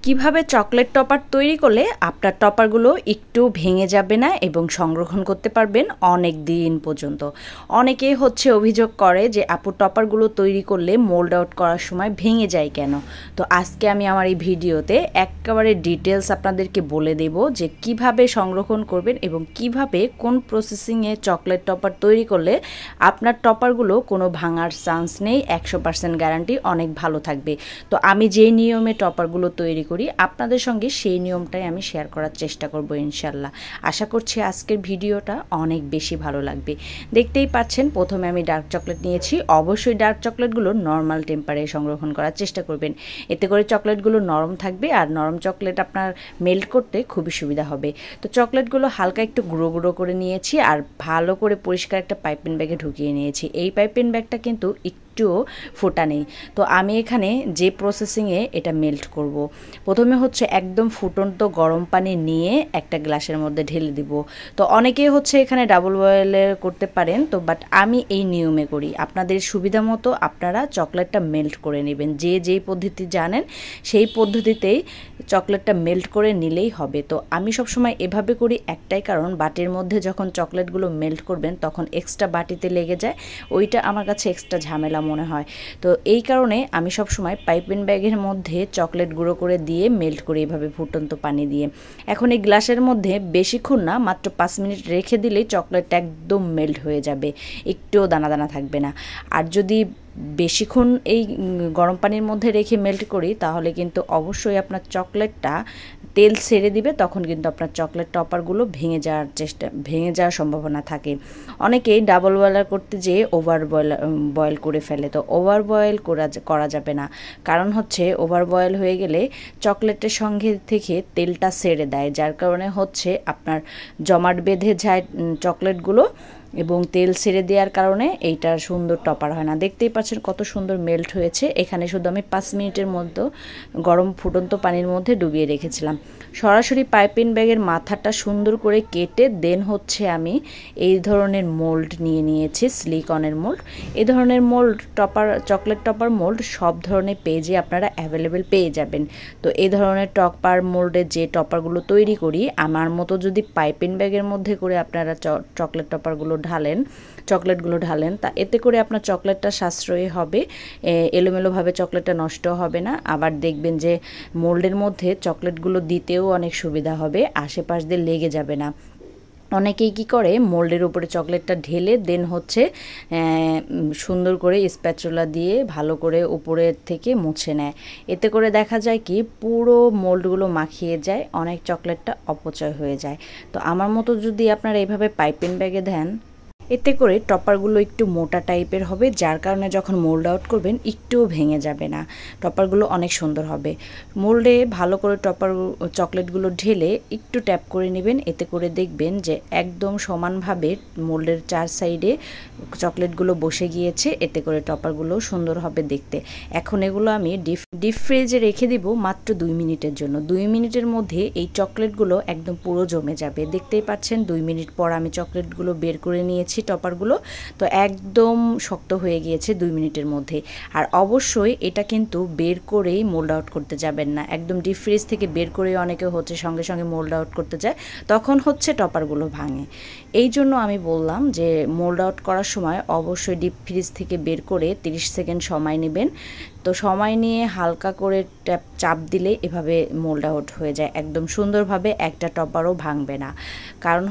কিভাবে chocolate topper তৈরি করলে আপনার টপারগুলো একটু ভেঙে যাবে না এবং সংরক্ষণ করতে পারবেন অনেক দিন পর্যন্ত। অনেকেই অভিযোগ করে যে আপু টপারগুলো তৈরি করলে মোল্ড আউট করার সময় ভেঙে যায় কেন। তো আজকে আমি আমার এই ভিডিওতে একেবারে ডিটেলস আপনাদেরকে বলে দেব যে কিভাবে সংরক্ষণ করবেন এবং কিভাবে কোন প্রসেসিংয়ে চকলেট টপার তৈরি করলে আপনার টপারগুলো কোনো ভাঙার চান্স নেই, 100% গ্যারান্টি অনেক ভালো থাকবে। তো আমি যেই নিয়মে টপারগুলো তৈরি করি আপনাদের সঙ্গে সেই নিয়মটাই আমি শেয়ার করার চেষ্টা করব ইনশাল্লাহ। আশা করছি আজকের ভিডিওটা অনেক বেশি ভালো লাগবে। দেখতেই পাচ্ছেন প্রথমে আমি ডার্ক চকলেট নিয়েছি। অবশ্যই ডার্ক চকলেটগুলো নর্মাল টেম্পারে সংরক্ষণ করার চেষ্টা করবেন, এতে করে চকলেটগুলো নরম থাকবে আর নরম চকলেট আপনার মেল্ট করতে খুবই সুবিধা হবে। তো চকলেটগুলো হালকা একটু গুঁড়ো গুঁড়ো করে নিয়েছি আর ভালো করে পরিষ্কার একটা পাইপিং ব্যাগে ঢুকিয়ে নিয়েছি। এই পাইপিং ব্যাগটা কিন্তু একটুও ফোটা নেই। তো আমি এখানে যে প্রসেসিংয়ে এটা মেল্ট করব, প্রথমে একদম ফুটন্ত গরম পানি নিয়ে একটা গ্লাসের মধ্যে ঢেলে দিব। তো অনেকেই এখানে ডাবল বয়েলে করতে পারেন, তো বাট আমি এই নিয়মে করি। আপনাদের সুবিধা মতো আপনারা চকলেটটা মেল্ট করে নেবেন, যে যেই পদ্ধতি জানেন সেই পদ্ধতিতেই চকলেটটা মেল্ট করে নিলেই হবে। তো আমি সবসময় এভাবে করি, একটাই কারণ, বাটির মধ্যে যখন চকলেটগুলো মেল্ট করবেন তখন এক্সট্রা বাটিতে লেগে যায়, ওইটা আমার কাছে এক্সট্রা ঝামেলা মনে হয়। তো এই কারণে আমি সবসময় পাইপিং ব্যাগের মধ্যে চকলেট গুঁড়ো করে দিয়ে মেল্ট করি এভাবে ফুটন্ত পানি দিয়ে। এখন এই গ্লাসের মধ্যে বেশিক্ষণ না, মাত্র 5 মিনিট রেখে দিলেই চকলেটটা একদম মেল্ট হয়ে যাবে, একটুও দানা দানা থাকবে না। আর যদি বেশিক্ষণ এই গরম পানির মধ্যে রেখে মেল্ট করি তাহলে কিন্তু অবশ্যই আপনার চকলেটটা তেল ছেড়ে দিবে, তখন কিন্তু আপনার চকলেট টপারগুলো ভেঙে যাওয়ার সম্ভাবনা থাকে। অনেকেই ডাবল বয়লার করতে যেয়ে ওভার বয়েল করে ফেলে। তো ওভার বয়েল করা যাবে না, কারণ ওভার বয়েল হয়ে গেলে চকলেটের সঙ্গে থেকে তেলটা ছেড়ে দেয়, যার কারণে আপনার জমাট বেঁধে যায় চকলেটগুলো এবং তেল ছেড়ে দেওয়ার কারণে এইটা সুন্দর টপার হয় না। দেখতেই পাচ্ছেন কত সুন্দর মেল্ট হয়েছে। এখানে শুধু আমি 5 মিনিটের মধ্যে গরম ফুটন্ত পানির মধ্যে ডুবিয়ে রেখেছিলাম। সরাসরি পাইপিং ব্যাগের মাথাটা সুন্দর করে কেটে দেন আমি এই ধরনের মোল্ড নিয়েছি, সিলিকনের মোল্ড। এই ধরনের মোল্ড চকলেট টপার মোল্ড সব ধরনের পেজে আপনারা অ্যাভেলেবেল পেয়ে যাবেন। তো এই ধরনের টপার মোল্ডে যে টপারগুলো তৈরি করি, আমার মতো যদি পাইপিং ব্যাগের মধ্যে করে আপনারা চকলেট চকলেটগুলো ঢালেন, তা এতে করে আপনার চকলেটটা সাশ্রয়ী হবে, এলোমেলোভাবে চকলেটটা নষ্ট হবে না। আবার দেখবেন যে মোল্ডের মধ্যে চকলেটগুলো দিতেও অনেক সুবিধা হবে, আশেপাশ দিয়ে লেগে যাবে না। অনেকেই কি করে, মোল্ডের উপরে চকলেটটা ঢেলে দেন সুন্দর করে স্প্যাচুলা দিয়ে ভালো করে উপরের থেকে মুছে নেয়। এতে করে দেখা যায় কি পুরো মোল্ডগুলো মাখিয়ে যায়, অনেক চকলেটটা অপচয় হয়ে যায়। তো আমার মতো যদি আপনারা এইভাবে পাইপিং ব্যাগে দেন, এতে করে টপারগুলো একটু মোটা টাইপের হবে, যার কারণে যখন মোল্ড আউট করবেন একটুও ভেঙে যাবে না, টপারগুলো অনেক সুন্দর হবে। মোল্ডে ভালো করে চকলেটগুলো ঢেলে একটু ট্যাপ করে নেবেন, এতে করে দেখবেন যে একদম সমানভাবে মোল্ডের 4 সাইডে চকলেটগুলো বসে গিয়েছে, এতে করে টপারগুলো সুন্দর হবে দেখতে। এখন এগুলো আমি ডিপ ফ্রিজে রেখে দিব মাত্র 2 মিনিটের জন্য। 2 মিনিটের মধ্যে এই চকলেটগুলো একদম পুরো জমে যাবে। দেখতেই পাচ্ছেন 2 মিনিট পর আমি চকলেটগুলো বের করে নিয়েছি টপারগুলো, তো একদম শক্ত হয়ে গিয়েছে 2 মিনিটের মধ্যে। আর অবশ্যই এটা কিন্তু বের করেই মোল্ড আউট করতে যাবেন না, একদম ডিপ ফ্রিজ থেকে বের করে অনেকে সঙ্গে সঙ্গে মোল্ড আউট করতে যায়, তখন টপারগুলো ভাঙে। এই জন্য আমি বললাম যে মোল্ড আউট করার সময় অবশ্যই ডিপ ফ্রিজ থেকে বের করে 30 সেকেন্ড সময় নেবেন। তো সময় নিয়ে হালকা করে চাপ দিলে এভাবে মোল্ড আউট হয়ে যায় একদম সুন্দরভাবে, একটা টপারও ভাঙবে না। কারণ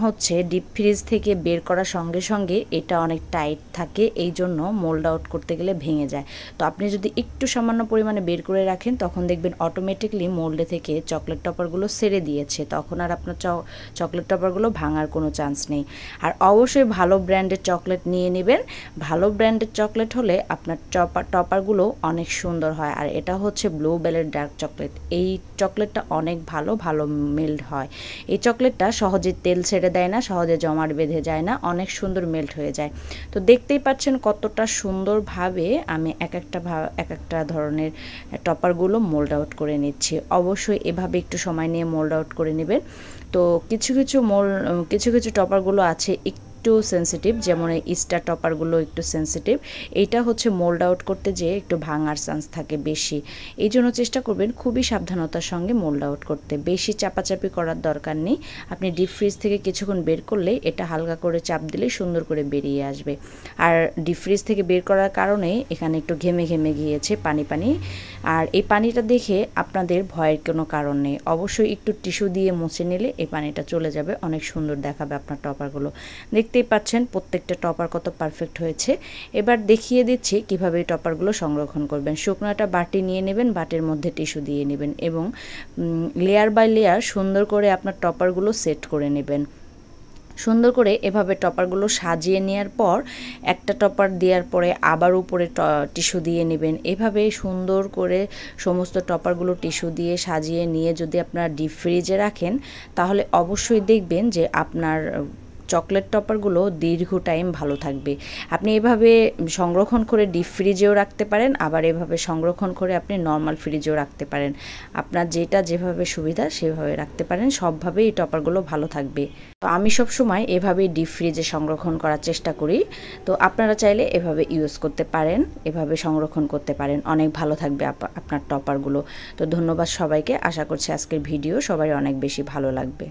ডিপ ফ্রিজ থেকে বের করার সঙ্গে সঙ্গে এটা অনেক টাইট থাকে, এই জন্য মোল্ড আউট করতে গেলে ভেঙে যায়। তো আপনি যদি একটু সামান্য পরিমাণে বের করে রাখেন, তখন দেখবেন অটোমেটিকলি মোল্ডে থেকে চকলেট টপারগুলো ছেড়ে দিয়েছে, তখন আর আপনার চকলেট টপারগুলো ভাঙার কোনো চান্স নেই। আর অবশ্যই ভালো ব্র্যান্ডের চকলেট নিয়ে নেবেন। ভালো ব্র্যান্ডের চকলেট হলে আপনার টপারগুলো অনেক সুন্দর হয়। আর এটা ব্লু বেলের ডার্ক চকলেট, এই চকলেটটা অনেক ভালো মেল্ট হয়। এই চকলেটটা সহজে তেল ছেড়ে দেয় না, সহজে জমাট বেঁধে যায় না, অনেক সুন্দর মেল্ট হয়ে যায়। তো দেখতেই পাচ্ছেন কতটা সুন্দরভাবে আমি এক একটা ধরনের টপারগুলো মোল্ড আউট করে নিচ্ছি। অবশ্যই এভাবে একটু সময় নিয়ে মোল্ড আউট করে নেবেন। তো কিছু কিছু টপারগুলো আছে একটু একটু সেন্সিটিভ, যেমন এই স্টার টপারগুলো একটু সেন্সিটিভ। এইটা হচ্ছে মোল্ড আউট করতে যেয়ে একটু ভাঙার চান্স থাকে বেশি, এই জন্য চেষ্টা করবেন খুবই সাবধানতার সঙ্গে মোল্ড আউট করতে। বেশি চাপাচাপি করার দরকার নেই। আপনি ডিপ ফ্রিজ থেকে কিছুক্ষণ বের করলে এটা হালকা করে চাপ দিলে সুন্দর করে বেরিয়ে আসবে। আর ডিপ ফ্রিজ থেকে বের করার কারণে এখানে একটু ঘেমে ঘেমে গিয়েছে, পানি পানি। আর এই পানিটা দেখে আপনাদের ভয়ের কোনো কারণ নেই, অবশ্যই একটু টিস্যু দিয়ে মুছে নিলে এই পানিটা চলে যাবে, অনেক সুন্দর দেখাবে আপনার টপারগুলো। দেখতেই পাচ্ছেন প্রত্যেকটা টপার কত পারফেক্ট হয়েছে। এবার দেখিয়ে দিচ্ছি কিভাবে এই টপারগুলো সংরক্ষণ করবেন। শুকনো একটা বাটি নিয়ে নেবেন, বাটির মধ্যে টিস্যু দিয়ে নেবেন এবং লেয়ার বাই লেয়ার সুন্দর করে আপনার টপারগুলো সেট করে নেবেন। সুন্দর করে এভাবে টপারগুলো সাজিয়ে নেওয়ার পর একটা টপার দেওয়ার পরে আবার উপরে টিস্যু দিয়ে নেবেন। এভাবে সুন্দর করে সমস্ত টপারগুলো টিস্যু দিয়ে সাজিয়ে নিয়ে যদি আপনারা ডিপ ফ্রিজে রাখেন তাহলে অবশ্যই দেখবেন যে আপনার চকলেট টপারগুলো দীর্ঘ টাইম ভালো থাকবে। আপনি এভাবে সংরক্ষণ করে ডিপ ফ্রিজেও রাখতে পারেন, আবার এভাবে সংরক্ষণ করে আপনি নর্মাল ফ্রিজেও রাখতে পারেন। আপনার যেটা যেভাবে সুবিধা সেভাবে রাখতে পারেন, সবভাবেই এই টপারগুলো ভালো থাকবে। তো আমি সব সময় এভাবেই ডিপ ফ্রিজে সংরক্ষণ করার চেষ্টা করি। তো আপনারা চাইলে এভাবে ইউজ করতে পারেন, এভাবে সংরক্ষণ করতে পারেন, অনেক ভালো থাকবে আপনার টপারগুলো। তো ধন্যবাদ সবাইকে, আশা করছি আজকের ভিডিও সবাই অনেক বেশি ভালো লাগবে।